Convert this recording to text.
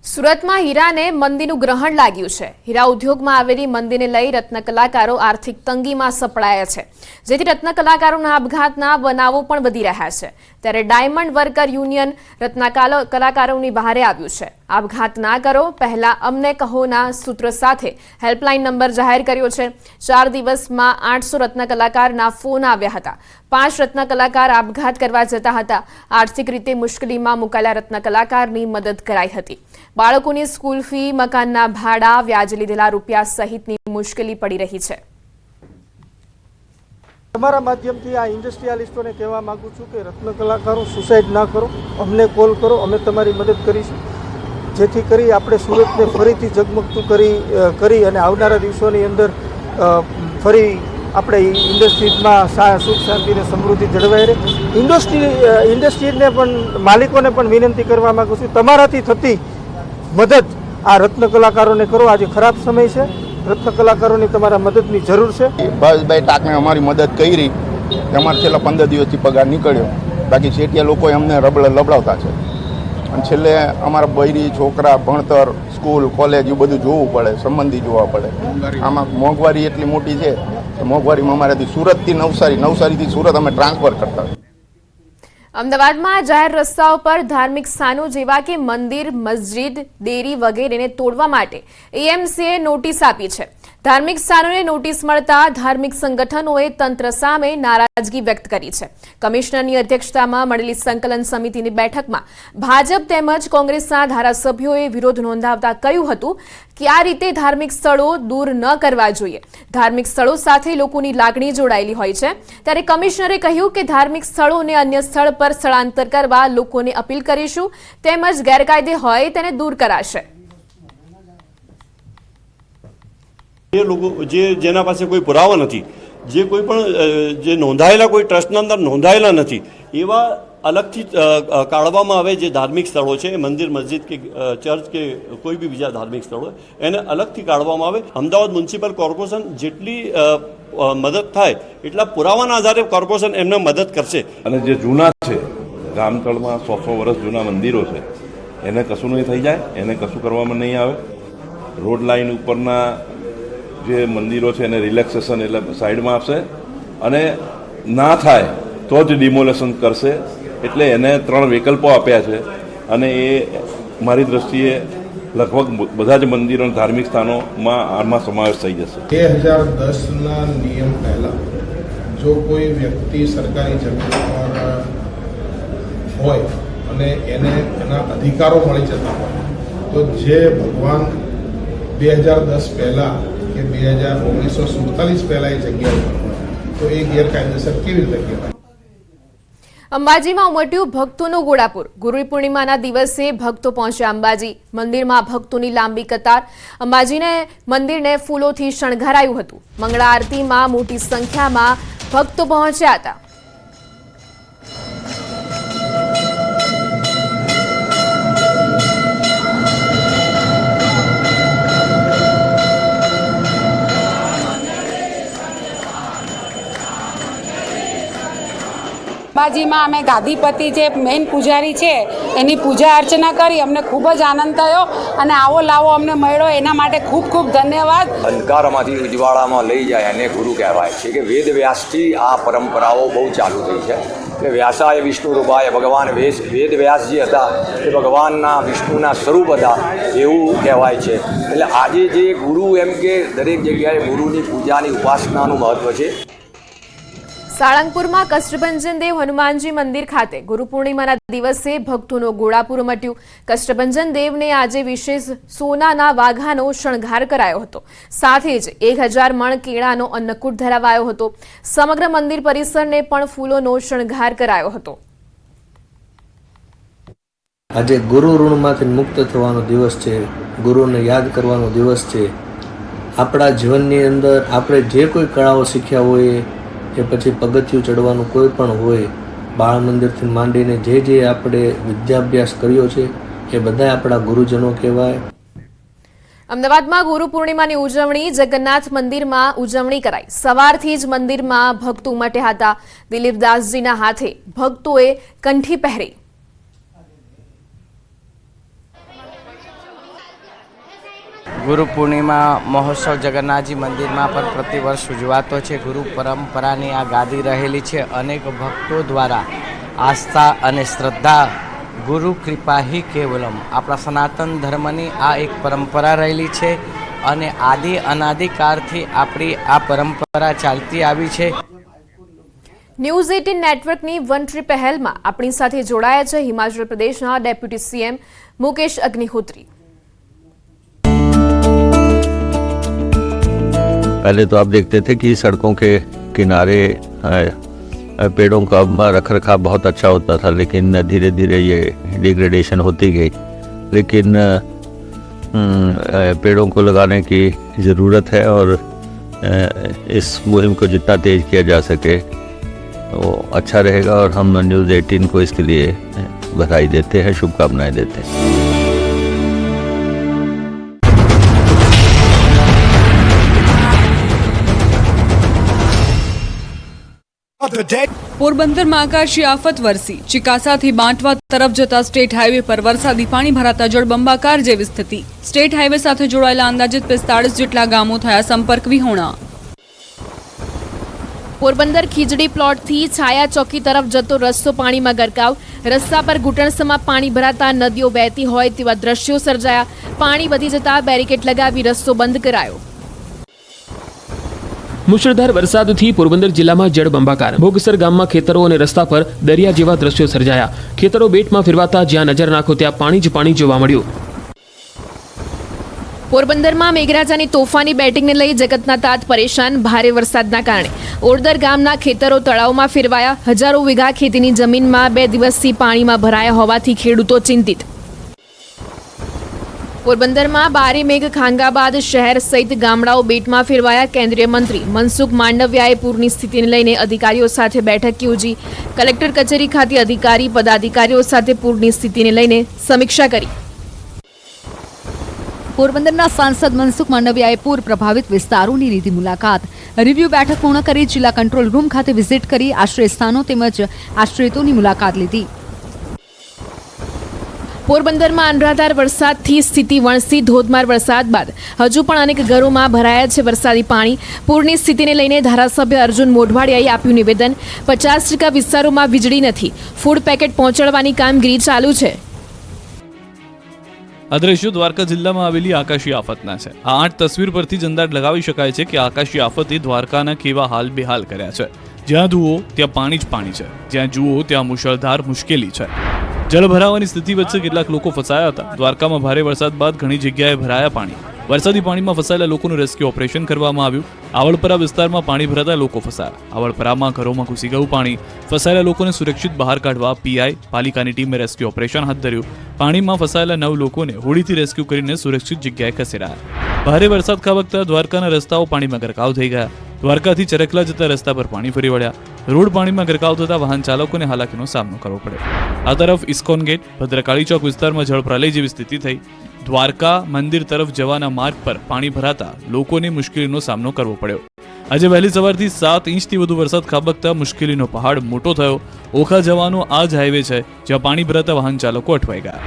સુરતમાં હીરાને મંદીનું ગ્રહણ લાગ્યું છે। હીરા ઉદ્યોગમાં આવેલી મંદીને લઈ રત્ન કલાકારો આર્થિક તંગીમાં સપડાયા છે, જેથી રત્ન કલાકારોના આપઘાતના બનાવો પણ વધી રહ્યા છે। ત્યારે ડાયમંડ વર્કર યુનિયન રત્ન કલાકારોની બહારે આવ્યું છે। આપઘાત ના કરો, પહેલા અમને કહોના સૂત્ર સાથે હેલ્પલાઇન નંબર જાહેર કર્યો છે। 4 દિવસમાં 800 રત્ન કલાકારના ફોન આવ્યા હતા। 5 રત્ન કલાકાર આપઘાત કરવા જતા હતા। આર્થિક રીતે મુશ્કેલીમાં મુકાયેલા રત્ન કલાકારની મદદ કરાઈ હતી। બાળકોની સ્કૂલ ફી, મકાનના ભાડા, વ્યાજ લીધેલા રૂપિયા સહિતની મુશ્કેલી પડી રહી છે। તમારા માધ્યમથી આ ઇન્ડસ્ટ્રીયાલિસ્ટોને કહેવા માંગુ છું કે રત્ન કલાકારો સુસાઇડ ના કરો, અમને કોલ કરો, અમે તમારી મદદ કરીશું, જેથી કરી આપણે સુરતને ફરીથી ઝગમગતું કરી અને આવનારા દિવસોની અંદર ફરી આપણે ઇન્ડસ્ટ્રીઝમાં સુખ શાંતિ અને સમૃદ્ધિ જળવાઈ રહે। ઇન્ડસ્ટ્રીને પણ માલિકોને પણ વિનંતી કરવા માંગુ છું, તમારાથી થતી મદદ આ રત્ન કલાકારોને કરો। આજે ખરાબ સમય છે, રત્ન કલાકારોની તમારા મદદની જરૂર છે। બસ ભાઈ ટાકને અમારી મદદ કરી, અમારે છેલ્લા 15 દિવસથી પગાર નીકળ્યો, બાકી શેઠિયા લોકોએ અમને લબડાવતા છે અને છેલ્લે અમારા બૈરી છોકરા ભણતર, સ્કૂલ, કોલેજ એ બધું જોવું પડે, સંબંધી જોવા પડે। આમાં મોંઘવારી એટલી મોટી છે કે મોંઘવારીમાં અમારાથી સુરતથી નવસારીથી સુરત અમે ટ્રાન્સફર કરતા। અમદાવાદમાં જાહેર રસ્તાઓ પર ધાર્મિક સ્થાનો જેવા કે મંદિર, મસ્જિદ, ડેરી વગેરેને તોડવા માટે એએમસીએ નોટિસ આપી છે। ધાર્મિક સ્થાનોને નોટિસ મળતા ધાર્મિક સંગઠનોએ તંત્ર સામે નારાજગી વ્યક્ત કરી છે। કમિશનરની અધ્યક્ષતામાં મળેલી સંકલન સમિતિની બેઠકમાં ભાજપ તેમજ કોંગ્રેસના ધારાસભ્યોએ વિરોધ નોંધાવતા કહ્યું હતું કે આ રીતે ધાર્મિક સ્થળો દૂર ન કરવા જોઈએ। ધાર્મિક સ્થળો સાથે લોકોની લાગણી જોડાયેલી હોય છે, ત્યારે કમિશનરે કહ્યું કે ધાર્મિક સ્થળોને અન્ય સ્થળ પર સ્થળાંતર કરવા લોકોને અપીલ કરીશું, તેમજ ગેરકાયદે હોય તેને દૂર કરાશે। જે લોકો જેના પાસે કોઈ પુરાવા નથી, જે કોઈ પણ જે નોંધાયેલા કોઈ ટ્રસ્ટના અંદર નોંધાયેલા નથી, એવા અલગથી કાઢવામાં આવે। જે ધાર્મિક સ્થળો છે, મંદિર, મસ્જિદ કે ચર્ચ કે કોઈ બી બીજા ધાર્મિક સ્થળો, એને અલગથી કાઢવામાં આવે। અમદાવાદ મ્યુનિસિપલ કોર્પોરેશન જેટલી મદદ થાય એટલા પુરાવાના આધારે કોર્પોરેશન એમને મદદ કરશે। અને જે જૂના છે, રામતળમાં 100 વર્ષ જૂના મંદિરો છે, એને કશું નહીં થઈ જાય, એને કશું કરવામાં નહીં આવે। રોડ લાઇન ઉપરના જે મંદિરો છે એને રિલેક્સેશન એટલે સાઈડમાં આપશે, અને ના થાય તો જ ડિમોલેશન કરશે। એટલે એને 3 વિકલ્પો આપ્યા છે, અને એ મારી દ્રષ્ટિએ લગભગ બધા જ મંદિરો અને ધાર્મિક સ્થાનોમાં આમાં સમાવેશ થઈ જશે। 2010ના નિયમ પહેલાં જો કોઈ વ્યક્તિ સરકારી જમીન પર હોય અને એને એના અધિકારો મળી જતા હોય, તો જે ભગવાન 2010 પહેલાં કે 1947 પહેલાં એ જગ્યા પર હોય તો એ ગેરકાયદેસર કેવી રીતે કહેવાય? અંબાજીમાં ઉમટ્યું ભક્તોનું ઘોડાપુર। ગુરુ પૂર્ણિમાના દિવસે ભક્તો પહોંચ્યા અંબાજી મંદિરમાં। ભક્તોની લાંબી કતાર। અંબાજીને મંદિરને ફૂલોથી શણગારાયું હતું। મંગળા આરતીમાં મોટી સંખ્યામાં ભક્તો પહોંચ્યા હતા। અંબાજીમાં અમે ગાદીપતિ જે મેઇન પૂજારી છે એની પૂજા અર્ચના કરી, અમને ખૂબ જ આનંદ થયો અને આવો લાવો અમને મળ્યો, એના માટે ખૂબ ખૂબ ધન્યવાદ। અંધકારમાંથી ઉજવાળામાં લઈ જાય અને ગુરુ કહેવાય છે કે વેદ વ્યાસથી આ પરંપરાઓ બહુ ચાલુ થઈ છે। એટલે વ્યાસાય વિષ્ણુ રૂપાય, ભગવાન વેદ વ્યાસ જે હતા એ ભગવાનના વિષ્ણુના સ્વરૂપ હતા એવું કહેવાય છે। એટલે આજે જે ગુરુ એમ કે દરેક જગ્યાએ ગુરુની પૂજાની ઉપાસનાનું મહત્વ છે। સાળંગપુરમાં કષ્ટભંજન દેવ હનુમાનજી મંદિર ખાતે ગુરુ પૂર્ણિમાના દિવસે ભક્તોનો ઘોડાપુર ઉમટ્યું। કષ્ટભંજન દેવને આજે વિશેષ સોનાના વાઘાનો શણગાર કરાયો હતો, સાથે જ 1000 મણ કેળાનો અન્નકૂટ ધરાવાયો હતો। સમગ્ર મંદિર પરિસરને પણ ફૂલોનો શણગાર કરાયો હતો। આજે ગુરુ ઋણમાંથી મુક્ત થવાનો દિવસ છે, ગુરુને યાદ કરવાનો દિવસ છે। આપણા જીવનની અંદર આપણે જે કોઈ કળાઓ શીખ્યા હોય કે પછી પગથિયું ચડવાનું કોઈ પણ હોય, બાળ મંદિરથી માંડીને જે આપણે વિદ્યાભ્યાસ કર્યો છે એ બધા આપણા ગુરુજનો કહેવાય। અમદાવાદમાં ગુરુ પૂર્ણિમાની ઉજવણી જગન્નાથ મંદિરમાં ઉજવણી કરાઈ। સવારથી જ મંદિરમાં ભક્તો ઉમટ્યા હતા। દિલીપદાસજીના હાથે ભક્તોએ કંઠી પહેરી। ગુરુ પૂર્ણિમા મહોત્સવ જગન્નાથજી મંદિરમાં પણ પ્રતિવર્ષ ઉજવાતો છે. ગુરુ પરંપરાની આ ગાદી રહેલી છે. અનેક ભક્તો દ્વારા આસ્થા અને શ્રદ્ધા ગુરુ કૃપા હિ કેવલમ આપણા સનાતન ધર્મની આ એક પરંપરા રહેલી છે અને આદિ અનાદિકાળથી આપણી આ પરંપરા ચાલતી આવી છે. ન્યૂઝ 18 નેટવર્કની વન ટ્રીપ પહેલમાં આપણી સાથે જોડાયા છે હિમાચલ પ્રદેશના ડેપ્યુટી સીએમ મુકેશ અગ્નિહોत्री. पहले तो आप देखते थे कि सड़कों के किनारे पेड़ों का रख रखाव बहुत अच्छा होता था, लेकिन धीरे धीरे ये डिग्रेडेशन होती गई. लेकिन पेड़ों को लगाने की ज़रूरत है और इस मुहिम को जितना तेज़ किया जा सके वो अच्छा रहेगा और हम न्यूज़ 18 को इसके लिए बधाई देते हैं, शुभकामनाएं देते हैं. પોરબંદરમાં આકાશી આફત વરસી. ચિકાસાથી બાંટવા તરફ જતા સ્ટેટ હાઈવે પર વરસાદી પાણી ભરાતા જળબંબાકાર જેવી સ્થિતિ. સ્ટેટ હાઈવે સાથે જોડાયેલા અંદાજિત 45 જેટલા ગામો થયા સંપર્ક વિહોણા. પોરબંદર ખીજડી પ્લોટથી છાયા ચોકી તરફ જતો રસ્તો પાણીમાં ગરકાવ. રસ્તા પર ઘૂંટણસમાં પાણી ભરાતા નદીઓ વહેતી હોય તેવા દ્રશ્યો સર્જાયા. પાણી વધી જતા બેરિકેડ લગાવી રસ્તો બંધ કરાયો. મુશળધાર વરસાદથી પોરબંદર જિલ્લામાં જળબંબાકાર. ભોગસર ગામમાં ખેતરો અને રસ્તા પર દરિયા જેવા દ્રશ્યો સર્જાયા. ખેતરો બેટમાં ફેરવાતા જ્યાં નજર નાખો ત્યાં પાણી જ પાણી જોવા મળ્યું. પોરબંદરમાં મેઘરાજાની તોફાની બેટિંગને લઈ જગતના તાત પરેશાન. ભારે વરસાદના કારણે ઓડદર ગામના ખેતરો તળાવમાં ફેરવાયા. હજારો વીઘા ખેતીની જમીનમાં 2 દિવસથી પાણીમાં ભરાયા હોવાથી ખેડૂતો ચિંતિત. પોરબંદરમાં ભારે મેઘ ખાંગા બાદ શહેર સહિત ગામડાઓ બેટમાં ફેરવાયા. કેન્દ્રીય મંત્રી મનસુખ માંડવિયાએ પૂરની સ્થિતિને લઈને અધિકારીઓ સાથે બેઠક યોજી. કલેક્ટર કચેરી ખાતે અધિકારી પદાધિકારીઓ સાથે પૂરની સ્થિતિને લઈને સમીક્ષા કરી. પોરબંદરના સાંસદ મનસુખ માંડવિયાએ પૂર પ્રભાવિત વિસ્તારોની લીધી મુલાકાત. રિવ્યુ બેઠક પૂર્ણ કરી જિલ્લા કંટ્રોલ રૂમ ખાતે વિઝિટ કરી આશ્રય સ્થાનો તેમજ આશ્રિતોની મુલાકાત લીધી. પોરબંદરમાં અનરાધાર વરસાદથી સ્થિતિ વણસી. ધોધમાર વરસાદ બાદ હજુ પણ અનેક ઘરોમાં ભરાયા છે વરસાદી પાણી. પૂરની સ્થિતિને લઈને ધારાસભ્ય અર્જુન મોઢવાડિયાએ આપ્યું નિવેદન. 50% વિસ્તારોમાં વીજળી નથી. ફૂડ પેકેટ પહોંચાડવાની કામગીરી ચાલુ છે. આ દ્રશ્યો દ્વારકા જિલ્લામાં આવેલી આકાશી આફતના છે. આ 8 તસવીર પરથી જ અંદાજ લગાવી શકાય છે કે આકાશી આફતે દ્વારકાના કેવા હાલ બેહાલ કર્યા છે. જ્યાં જુઓ ત્યાં પાણી જ પાણી છે. જ્યાં જુઓ ત્યાં મુશળધાર મુશ્કેલી છે. જળભરાવાની સ્થિતિ વચ્ચે કેટલાક લોકો ફસાયા હતા. દ્વારકામાં ભારે વરસાદ બાદ ઘણી જગ્યાએ ભરાયા પાણી. વરસાદી પાણીમાં ફસાયેલા લોકોનું રેસ્ક્યુ ઓપરેશન કરવામાં આવ્યું. આવળપરા વિસ્તારમાં પાણી ભરાતા લોકો ફસાયા. આવળપરામાં ઘરોમાં ઘૂસી ગયું પાણી. ફસાયેલા લોકોને સુરક્ષિત બહાર કાઢવા પીઆઈ પાલિકાની ટીમે રેસ્ક્યુ ઓપરેશન હાથ ધર્યું. પાણીમાં ફસાયેલા 9 લોકોને હોડીથી રેસ્ક્યુ કરીને સુરક્ષિત જગ્યાએ ખસેડાયા. ભારે વરસાદ ખાબકતા દ્વારકાના રસ્તાઓ પાણીમાં ગરકાવ થઈ ગયા. દ્વારકાથી ચરકલા જતા રસ્તા પર પાણી ફરી વળ્યા. રોડ પાણીમાં ગરકાવ થતા વાહન ચાલકોને હાલાકીનો સામનો કરવો પડ્યો. આ તરફ ઇસ્કોન ગેટ ભદ્રકાળી ચોક વિસ્તારમાં જળપ્રલય જેવી સ્થિતિ થઈ. દ્વારકા મંદિર તરફ જવાના માર્ગ પર પાણી ભરાતા લોકોને મુશ્કેલીનો સામનો કરવો પડ્યો. આજે વહેલી સવારથી 7 ઇંચથી વધુ વરસાદ ખાબકતા મુશ્કેલીનો પહાડ મોટો થયો. ઓખા જવાનો આ જ હાઈવે છે જ્યાં પાણી ભરાતા વાહન ચાલકો અટવાઈ ગયા.